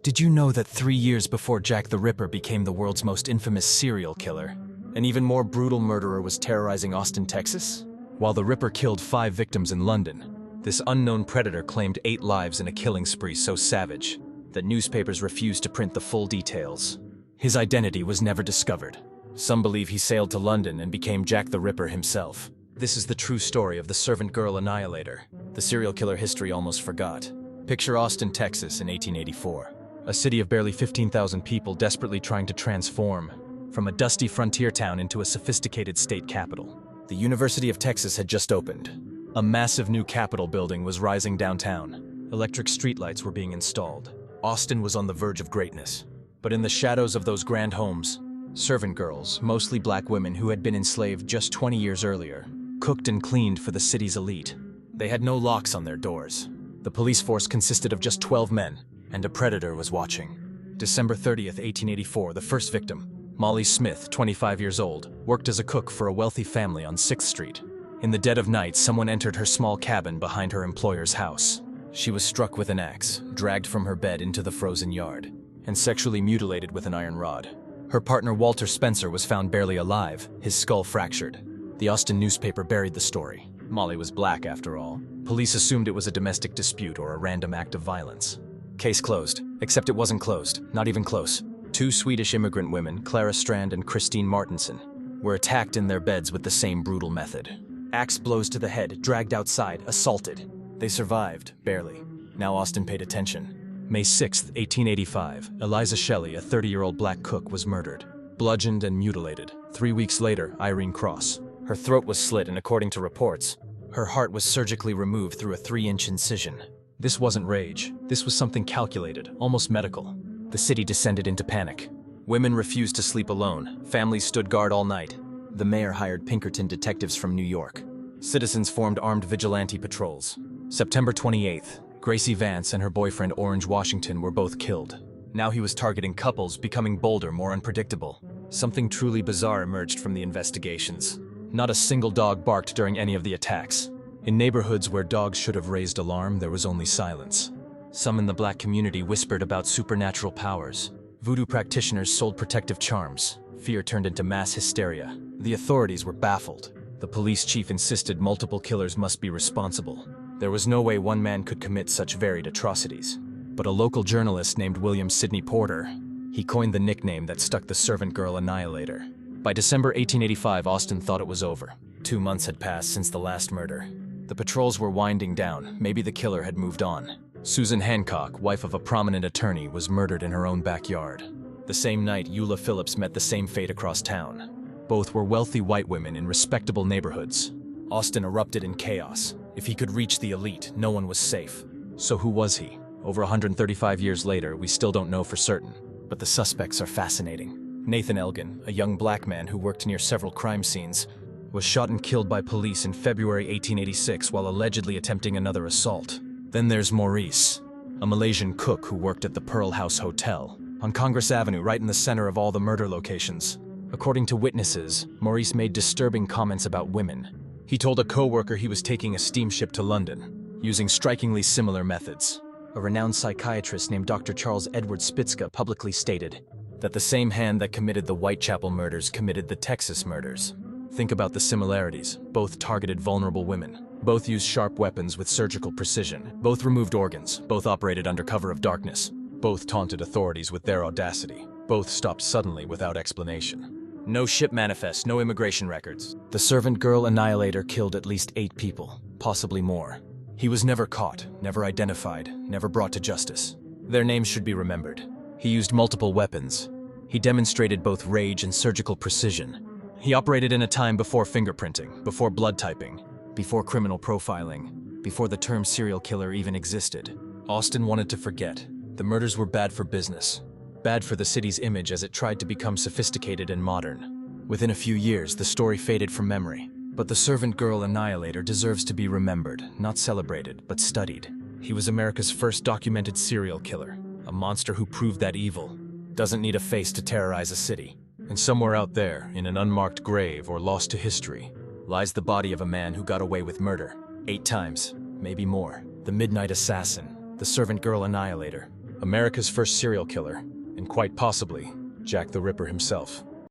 Did you know that 3 years before Jack the Ripper became the world's most infamous serial killer, an even more brutal murderer was terrorizing Austin, Texas? While the Ripper killed 5 victims in London, this unknown predator claimed 8 lives in a killing spree so savage that newspapers refused to print the full details. His identity was never discovered. Some believe he sailed to London and became Jack the Ripper himself. This is the true story of the Servant Girl Annihilator, the serial killer history almost forgot. Picture Austin, Texas in 1884. A city of barely 15,000 people desperately trying to transform from a dusty frontier town into a sophisticated state capital. The University of Texas had just opened. A massive new Capitol building was rising downtown. Electric streetlights were being installed. Austin was on the verge of greatness. But in the shadows of those grand homes, servant girls, mostly black women who had been enslaved just 20 years earlier, cooked and cleaned for the city's elite. They had no locks on their doors. The police force consisted of just 12 men, and a predator was watching. December 30th, 1884, the first victim, Mollie Smith, 25 years old, worked as a cook for a wealthy family on 6th Street. In the dead of night, someone entered her small cabin behind her employer's house. She was struck with an axe, dragged from her bed into the frozen yard, and sexually mutilated with an iron rod. Her partner Walter Spencer was found barely alive, his skull fractured. The Austin newspaper buried the story. Mollie was black after all. Police assumed it was a domestic dispute or a random act of violence. Case closed, except it wasn't closed, not even close. 2 Swedish immigrant women, Clara Strand and Christine Martinson, were attacked in their beds with the same brutal method. Axe blows to the head, dragged outside, assaulted. They survived, barely. Now Austin paid attention. May 6, 1885, Eliza Shelley, a 30-year-old black cook, was murdered, bludgeoned and mutilated. 3 weeks later, Irene Cross. Her throat was slit and, according to reports, her heart was surgically removed through a 3-inch incision. This wasn't rage. This was something calculated, almost medical. The city descended into panic. Women refused to sleep alone. Families stood guard all night. The mayor hired Pinkerton detectives from New York. Citizens formed armed vigilante patrols. September 28th, Gracie Vance and her boyfriend Orange Washington were both killed. Now he was targeting couples, becoming bolder, more unpredictable. Something truly bizarre emerged from the investigations. Not a single dog barked during any of the attacks. In neighborhoods where dogs should have raised alarm, there was only silence. Some in the black community whispered about supernatural powers. Voodoo practitioners sold protective charms. Fear turned into mass hysteria. The authorities were baffled. The police chief insisted multiple killers must be responsible. There was no way one man could commit such varied atrocities. But a local journalist named William Sidney Porter, he coined the nickname that stuck, the Servant Girl Annihilator. By December 1885, Austin thought it was over. 2 months had passed since the last murder. The patrols were winding down. Maybe the killer had moved on. Susan Hancock, wife of a prominent attorney, was murdered in her own backyard. The same night, Eula Phillips met the same fate across town. Both were wealthy white women in respectable neighborhoods. Austin erupted in chaos. If he could reach the elite, no one was safe. So who was he? Over 135 years later, we still don't know for certain. But the suspects are fascinating. Nathan Elgin, a young black man who worked near several crime scenes, was shot and killed by police in February 1886 while allegedly attempting another assault. Then there's Maurice, a Malaysian cook who worked at the Pearl House Hotel on Congress Avenue, right in the center of all the murder locations. According to witnesses, Maurice made disturbing comments about women. He told a co-worker he was taking a steamship to London, using strikingly similar methods. A renowned psychiatrist named Dr. Charles Edward Spitzka publicly stated that the same hand that committed the Whitechapel murders committed the Texas murders. Think about the similarities. Both targeted vulnerable women. Both used sharp weapons with surgical precision. Both removed organs. Both operated under cover of darkness. Both taunted authorities with their audacity. Both stopped suddenly without explanation. No ship manifest, no immigration records. The Servant Girl Annihilator killed at least 8 people, possibly more. He was never caught, never identified, never brought to justice. Their names should be remembered. He used multiple weapons. He demonstrated both rage and surgical precision. He operated in a time before fingerprinting, before blood typing, before criminal profiling, before the term serial killer even existed. Austin wanted to forget. The murders were bad for business, bad for the city's image as it tried to become sophisticated and modern. Within a few years, the story faded from memory. But the Servant Girl Annihilator deserves to be remembered, not celebrated, but studied. He was America's first documented serial killer, a monster who proved that evil doesn't need a face to terrorize a city. And somewhere out there, in an unmarked grave or lost to history, lies the body of a man who got away with murder 8 times, maybe more. The Midnight Assassin, the Servant Girl Annihilator. America's first serial killer, and quite possibly Jack the Ripper himself.